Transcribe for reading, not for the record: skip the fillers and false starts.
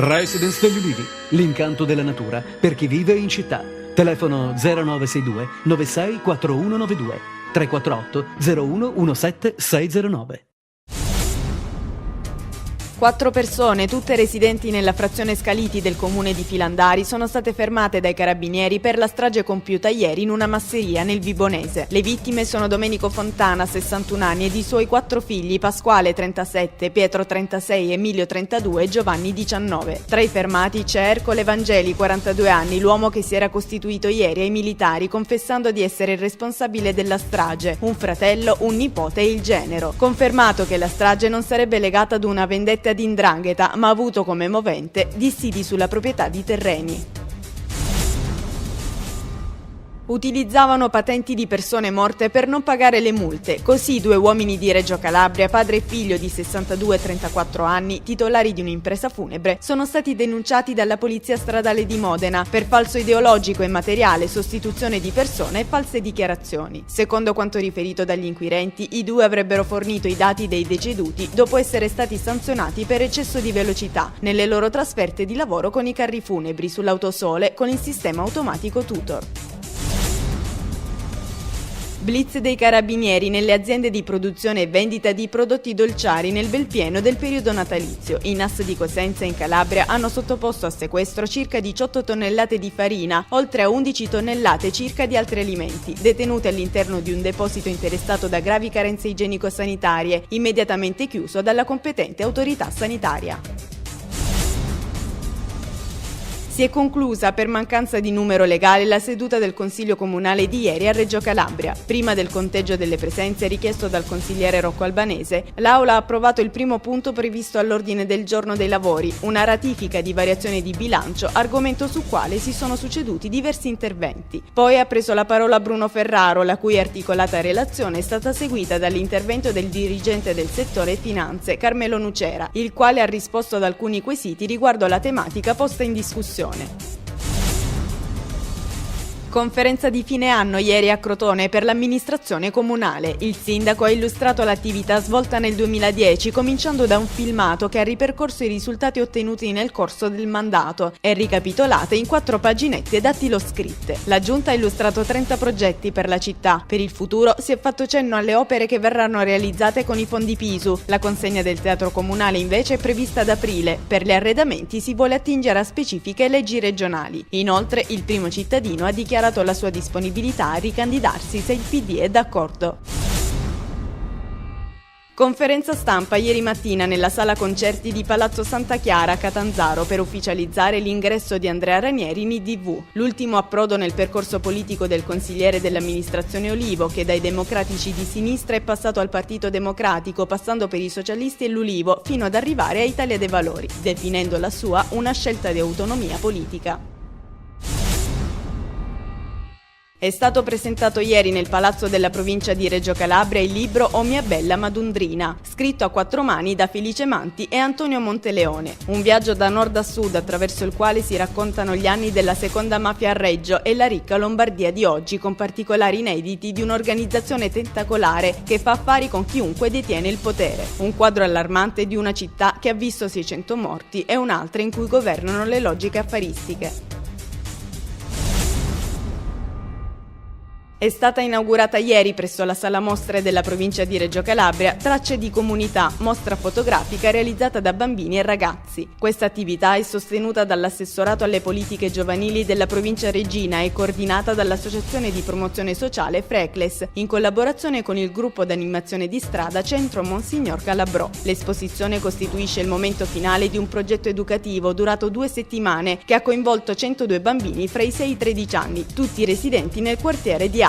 Residence degli Ulivi, l'incanto della natura per chi vive in città. Telefono 0962 96 4192 348 01 17 609. 4 persone, tutte residenti nella frazione Scaliti del comune di Filandari, sono state fermate dai carabinieri per la strage compiuta ieri in una masseria nel Vibonese. Le vittime sono Domenico Fontana, 61 anni, ed i suoi 4 figli, Pasquale, 37, Pietro, 36, Emilio, 32 e Giovanni, 19. Tra i fermati c'è Ercole Vangeli, 42 anni, l'uomo che si era costituito ieri ai militari confessando di essere il responsabile della strage, un fratello, un nipote e il genero. Confermato che la strage non sarebbe legata ad una vendetta di 'ndrangheta, ma ha avuto come movente dissidi sulla proprietà di terreni. Utilizzavano patenti di persone morte per non pagare le multe. Così 2 uomini di Reggio Calabria, padre e figlio di 62 e 34 anni, titolari di un'impresa funebre, sono stati denunciati dalla Polizia Stradale di Modena per falso ideologico e materiale, sostituzione di persone e false dichiarazioni. Secondo quanto riferito dagli inquirenti, i 2 avrebbero fornito i dati dei deceduti dopo essere stati sanzionati per eccesso di velocità nelle loro trasferte di lavoro con i carri funebri sull'autosole con il sistema automatico Tutor. Blitz dei carabinieri nelle aziende di produzione e vendita di prodotti dolciari nel bel pieno del periodo natalizio. I NAS di Cosenza in Calabria hanno sottoposto a sequestro circa 18 tonnellate di farina, oltre a 11 tonnellate circa di altri alimenti, detenute all'interno di un deposito interessato da gravi carenze igienico-sanitarie, immediatamente chiuso dalla competente autorità sanitaria. Si è conclusa per mancanza di numero legale la seduta del Consiglio Comunale di ieri a Reggio Calabria. Prima del conteggio delle presenze richiesto dal consigliere Rocco Albanese, l'Aula ha approvato il primo punto previsto all'ordine del giorno dei lavori, una ratifica di variazione di bilancio, argomento su quale si sono succeduti diversi interventi. Poi ha preso la parola Bruno Ferraro, la cui articolata relazione è stata seguita dall'intervento del dirigente del settore finanze, Carmelo Nucera, il quale ha risposto ad alcuni quesiti riguardo alla tematica posta in discussione. Conferenza di fine anno ieri a Crotone per l'amministrazione comunale. Il sindaco ha illustrato l'attività svolta nel 2010, cominciando da un filmato che ha ripercorso i risultati ottenuti nel corso del mandato e ricapitolate in 4 paginette dattiloscritte. La giunta ha illustrato 30 progetti per la città. Per il futuro si è fatto cenno alle opere che verranno realizzate con i fondi Pisu. La consegna del teatro comunale invece è prevista ad aprile. Per gli arredamenti si vuole attingere a specifiche leggi regionali. Inoltre il primo cittadino ha dichiarato la sua disponibilità a ricandidarsi se il PD è d'accordo. Conferenza stampa ieri mattina nella sala concerti di Palazzo Santa Chiara a Catanzaro per ufficializzare l'ingresso di Andrea Ranieri in IDV, l'ultimo approdo nel percorso politico del consigliere dell'amministrazione Olivo, che dai democratici di sinistra è passato al Partito Democratico, passando per i socialisti e l'Ulivo, fino ad arrivare a Italia dei Valori, definendo la sua una scelta di autonomia politica. È stato presentato ieri nel Palazzo della Provincia di Reggio Calabria il libro O mia bella Madundrina, scritto a 4 mani da Felice Manti e Antonio Monteleone. Un viaggio da nord a sud attraverso il quale si raccontano gli anni della seconda mafia a Reggio e la ricca Lombardia di oggi, con particolari inediti di un'organizzazione tentacolare che fa affari con chiunque detiene il potere. Un quadro allarmante di una città che ha visto 600 morti e un'altra in cui governano le logiche affaristiche. È stata inaugurata ieri presso la Sala Mostre della provincia di Reggio Calabria Tracce di comunità, mostra fotografica realizzata da bambini e ragazzi. Questa attività è sostenuta dall'assessorato alle politiche giovanili della provincia reggina e coordinata dall'associazione di promozione sociale Frecles, in collaborazione con il gruppo d'animazione di strada Centro Monsignor Calabrò. L'esposizione costituisce il momento finale di un progetto educativo durato 2 settimane che ha coinvolto 102 bambini fra i 6 e i 13 anni, tutti residenti nel quartiere di Archi.